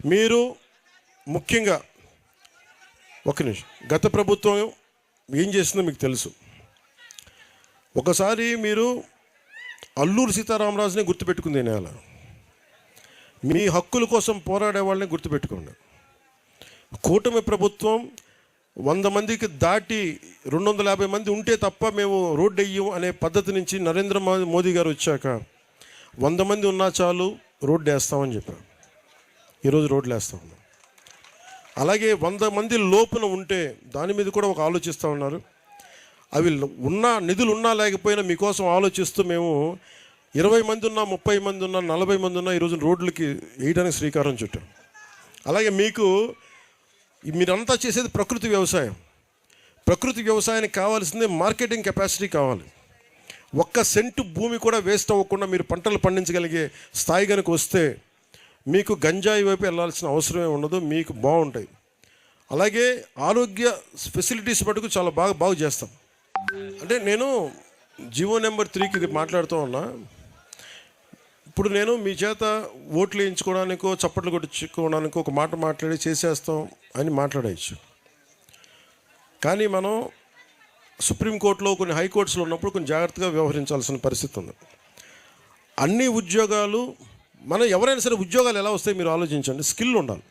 మీరు ముఖ్యంగా ఒక నిమిషం, గత ప్రభుత్వం ఏం చేసిందో మీకు తెలుసు. ఒకసారి మీరు అల్లూరు సీతారామరాజుని గుర్తుపెట్టుకుంది నేల. మీ హక్కుల కోసం పోరాడే వాళ్ళని గుర్తుపెట్టుకోండి. కూటమి ప్రభుత్వం 100 మందికి దాటి 250 మంది ఉంటే తప్ప మేము రోడ్డు వెయ్యం అనే పద్ధతి నుంచి నరేంద్ర మోదీ గారు వచ్చాక 100 మంది ఉన్నా చాలు రోడ్డు వేస్తామని చెప్పారు. ఈరోజు రోడ్లు వేస్తూ ఉన్నాం. అలాగే 100 మంది లోపున ఉంటే దాని మీద కూడా ఒక ఆలోచిస్తూ ఉన్నారు. అవి ఉన్న నిధులు ఉన్నా లేకపోయినా మీకోసం ఆలోచిస్తూ మేము 20 మంది ఉన్నా, 30 మంది ఉన్నా, 40 మంది ఉన్నా ఈరోజు రోడ్లకి వేయడానికి శ్రీకారం చుట్టాం. అలాగే మీకు మీరంతా చేసేది ప్రకృతి వ్యవసాయం. ప్రకృతి వ్యవసాయానికి కావాల్సిందే మార్కెటింగ్ కెపాసిటీ కావాలి. 1 సెంటు భూమి కూడా వేస్ట్ అవ్వకుండా మీరు పంటలు పండించగలిగే స్థాయి కనుక వస్తే మీకు గంజాయి వైపు వెళ్ళాల్సిన అవసరమే ఉండదు, మీకు బాగుంటాయి. అలాగే ఆరోగ్య ఫెసిలిటీస్ మటుకు చాలా బాగా చేస్తాం. అంటే నేను జీవో నెంబర్ 3కి ఇది మాట్లాడుతూ ఉన్నా. ఇప్పుడు నేను మీ చేత ఓట్లు వేయించుకోవడానికో చప్పట్లు కొట్టించుకోవడానికో ఒక మాట మాట్లాడి చేసేస్తాం అని మాట్లాడవచ్చు. కానీ మనం సుప్రీంకోర్టులో కొన్ని హైకోర్ట్స్లో ఉన్నప్పుడు కొంచెం జాగ్రత్తగా వ్యవహరించాల్సిన పరిస్థితి ఉంది. అన్ని ఉద్యోగాలు మనం ఎవరైనా సరే ఉద్యోగాలు ఎలా వస్తాయి మీరు ఆలోచించండి. స్కిల్ ఉండాలి.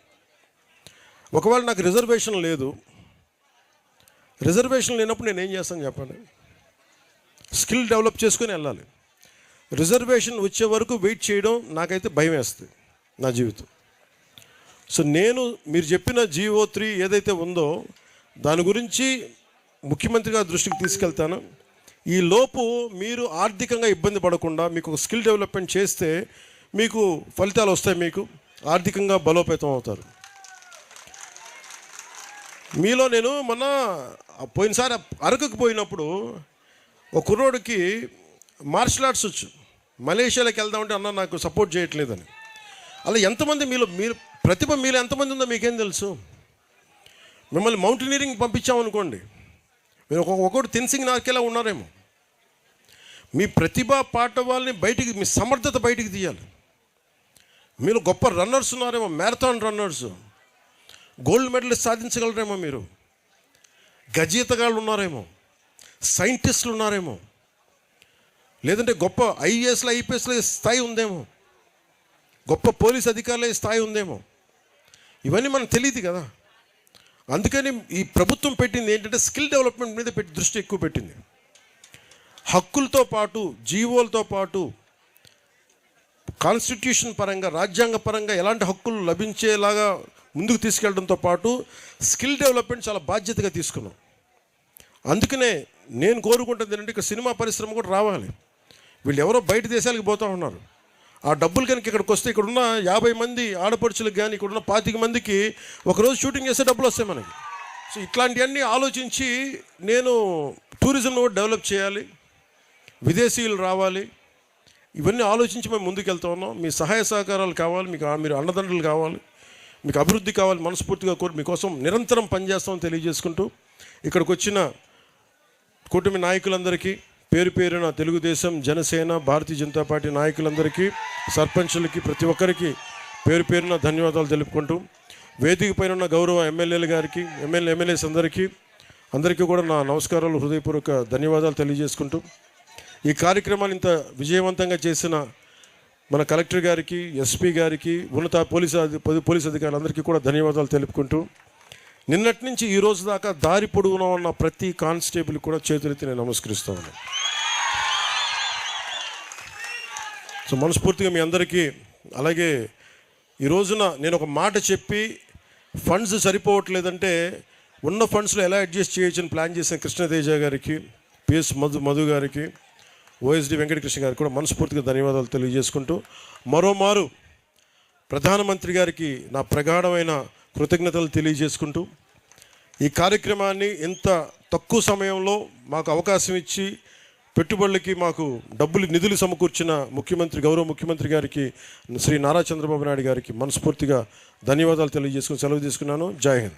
ఒకవేళ నాకు రిజర్వేషన్ లేదు, రిజర్వేషన్ లేనప్పుడు నేను ఏం చేస్తాను చెప్పండి? స్కిల్ డెవలప్ చేసుకొని వెళ్ళాలి. రిజర్వేషన్ వచ్చే వరకు వెయిట్ చేయడం నాకైతే భయం వేస్తుంది నా జీవితం. సో నేను మీరు చెప్పిన GO3 ఏదైతే ఉందో దాని గురించి ముఖ్యమంత్రి గారి దృష్టికి తీసుకెళ్తాను. ఈ లోపు మీరు ఆర్థికంగా ఇబ్బంది పడకుండా మీకు ఒక స్కిల్ డెవలప్మెంట్ చేస్తే మీకు ఫలితాలు వస్తాయి, మీకు ఆర్థికంగా బలోపేతం అవుతారు. మీలో నేను మొన్న పోయినసారి అరకుకు పోయినప్పుడు ఒక కుర్రోడికి మార్షల్ ఆర్ట్స్ వచ్చు, మలేషియాలోకి వెళ్దామంటే అన్న నాకు సపోర్ట్ చేయట్లేదని. అలా ఎంతమంది మీరు ప్రతిభ మీలో ఎంతమంది ఉందో మీకేం తెలుసు? మిమ్మల్ని మౌంటైనీరింగ్ పంపించామనుకోండి, మీరు ఒకటి తెన్సింగ్ నాకేలా ఉన్నారేమో. మీ ప్రతిభ పాఠవాల్ని బయటికి, మీ సమర్థత బయటికి తీయాలి. మీరు గొప్ప రన్నర్స్ ఉన్నారేమో, మ్యారథాన్ రన్నర్స్, గోల్డ్ మెడల్ సాధించగలరేమో, మీరు గజీతగాళ్ళు ఉన్నారేమో, సైంటిస్టులు ఉన్నారేమో, లేదంటే గొప్ప IASలు IPSల స్థాయి ఉందేమో, గొప్ప పోలీస్ అధికారుల స్థాయి ఉందేమో. ఇవన్నీ మనకు తెలియదు కదా. అందుకని ఈ ప్రభుత్వం పెట్టింది ఏంటంటే స్కిల్ డెవలప్మెంట్ మీద దృష్టి ఎక్కువ పెట్టింది. హక్కులతో పాటు, జీవోలతో పాటు, కాన్స్టిట్యూషన్ పరంగా, రాజ్యాంగ పరంగా ఎలాంటి హక్కులు లభించేలాగా ముందుకు తీసుకెళ్ళడంతో పాటు స్కిల్ డెవలప్మెంట్ చాలా బాధ్యతగా తీసుకున్నాం. అందుకనే నేను కోరుకుంటుంది ఏంటంటే ఇక్కడ సినిమా పరిశ్రమ కూడా రావాలి. వీళ్ళు ఎవరో బయట దేశాలకు పోతూ ఉన్నారు. ఆ డబ్బులు కనుక ఇక్కడికి వస్తే ఇక్కడున్న 50 మంది ఆడపడుచులకు కానీ ఇక్కడున్న 25 మందికి ఒకరోజు షూటింగ్ చేసే డబ్బులు వస్తాయి మనకి. సో ఇట్లాంటివన్నీ ఆలోచించి నేను టూరిజం కూడా డెవలప్ చేయాలి, విదేశీయులు రావాలి, ఇవన్నీ ఆలోచించి మేము ముందుకు వెళ్తూ ఉన్నాం. మీ సహాయ సహకారాలు కావాలి, మీరు అండదండలు కావాలి, మీకు అభివృద్ధి కావాలి. మనస్ఫూర్తిగా కోరి మీకోసం నిరంతరం పనిచేస్తామని తెలియజేసుకుంటూ ఇక్కడికి వచ్చిన కూటమి నాయకులందరికీ పేరు పేరున తెలుగుదేశం, జనసేన, భారతీయ జనతా పార్టీ నాయకులందరికీ, సర్పంచులకి, ప్రతి ఒక్కరికి పేరు పేరున ధన్యవాదాలు తెలుపుకుంటూ వేదిక పైన ఉన్న గౌరవ ఎమ్మెల్యేలు గారికి, ఎమ్మెల్యేస్ అందరికీ కూడా నా నమస్కారాలు, హృదయపూర్వక ధన్యవాదాలు తెలియజేసుకుంటూ ఈ కార్యక్రమాన్ని ఇంత విజయవంతంగా చేసిన మన కలెక్టర్ గారికి, SP గారికి, ఉన్నత పోలీస్ అధికారులందరికీ కూడా ధన్యవాదాలు తెలుపుకుంటూ నిన్నటి నుంచి ఈ రోజు దాకా దారి పొడవునా ఉన్న ప్రతి కానిస్టేబుల్ కూడా చేతులెత్తి నేను నమస్కరిస్తూ ఉన్నాను. సో మనస్ఫూర్తిగా మీ అందరికీ. అలాగే ఈ రోజున నేను ఒక మాట చెప్పి ఫండ్స్ సరిపోవట్లేదంటే ఉన్న ఫండ్స్లో ఎలా అడ్జస్ట్ చేయొచ్చని ప్లాన్ చేసిన కృష్ణతేజ గారికి, PS మధు గారికి, OSD వెంకటకృష్ణ గారికి కూడా మనస్ఫూర్తిగా ధన్యవాదాలు తెలియజేసుకుంటూ మరోమారు ప్రధానమంత్రి గారికి నా ప్రగాఢమైన కృతజ్ఞతలు తెలియజేసుకుంటూ ఈ కార్యక్రమాన్ని ఇంత తక్కువ సమయంలో మాకు అవకాశం ఇచ్చి పెట్టుబడులకి మాకు నిధులు సమకూర్చిన గౌరవ ముఖ్యమంత్రి గారికి, శ్రీ నారా చంద్రబాబు నాయుడు గారికి మనస్ఫూర్తిగా ధన్యవాదాలు తెలియజేసుకుని సెలవు తీసుకున్నాను. జై హింద్.